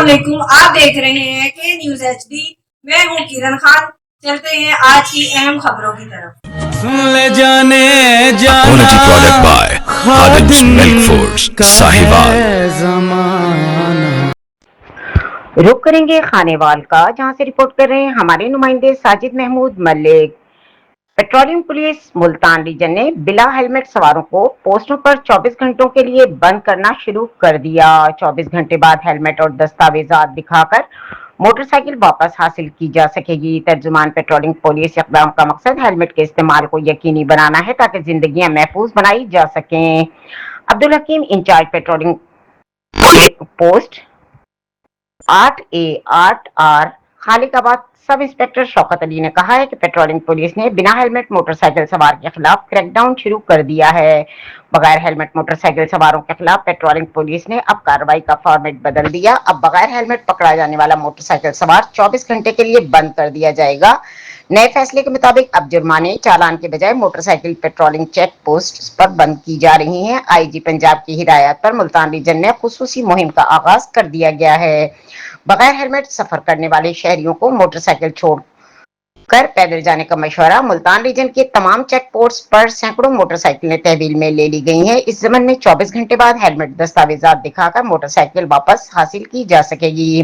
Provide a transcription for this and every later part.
अस्सलामुअलैकुम। आप देख रहे हैं के न्यूज HD। मैं हूं किरण खान। चलते हैं आज की अहम खबरों की तरफ। ले जाने जाना Quality product by Khadim's Milk Foods, Sahiwal। जमाना। रुक करेंगे खानेवाल का, जहां से रिपोर्ट कर रहे हैं हमारे नुमाइंदे Sajid Mahmood Malik. Petroleum police Multan region ने बिला हेलमेट सवारों को पोस्टों पर 24 घंटों के लिए बंद करना शुरू कर दिया। 24 घंटे बाद हेलमेट और दस्तावेजात दिखाकर मोटरसाइकिल वापस हासिल की जा सकेगी। तर्जुमान पेट्रोलिंग पुलिस इक़दाम का मकसद हेलमेट के इस्तेमाल को यकीनी बनाना है ताकि जिंदगियां महफूज बनाई जा सकें। Abdul Hakeem incharge patrolling post 8A8R Khaliqabad sub inspector Shaukat Ali ने कहा है कि पेट्रोलिंग पुलिस ने बिना हेलमेट मोटरसाइकिल सवार के खिलाफ क्रैकडाउन शुरू कर दिया है। बगैर हेलमेट मोटरसाइकिल सवारों के खिलाफ पेट्रोलिंग पुलिस ने अब कार्रवाई का फॉर्मेट बदल दिया। अब बगैर हेलमेट पकड़ा जाने वाला मोटरसाइकिल सवार 24 घंटे के लिए बंद कर दिया जाएगा। नए फैसले के मुताबिक अब जुर्माने चालान के बजाय मोटरसाइकिल पेट्रोलिंग चेक पोस्ट पर बंद की जा रही हैं। IG पंजाब की हिदायत पर मुल्तान रीजन में खुसूसी मुहिम का आगाज कर दिया गया है। बगैर हेलमेट सफर करने वाले शहरियों को मोटरसाइकिल छोड़कर पैदल जाने का मशवरा। मुल्तान रीजन के तमाम चेक पोस्ट पर सैकड़ों मोटरसाइकिलें तहवील में ले ली गई हैं। इस जमन में 24 घंटे बाद हेलमेट दस्तावेजात दिखाकर मोटरसाइकिल वापस हासिल की जा सकेगी।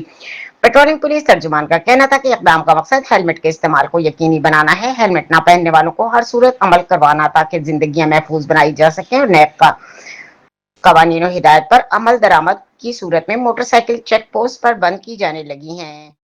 पेट्रोलिंग पुलिस तर्जुमान का कहना था कि इक़दाम का मकसद हेलमेट के इस्तेमाल को यकीनी बनाना है। हेलमेट ना पहनने वालों को हर सूरत अमल करवाना ताकि जिंदगियां महफूज बनाई जा सके और नैब का कवानीन और हिदायत पर अमल दरामद की सूरत में मोटरसाइकिल चेक पोस्ट पर बंद की जाने लगी हैं।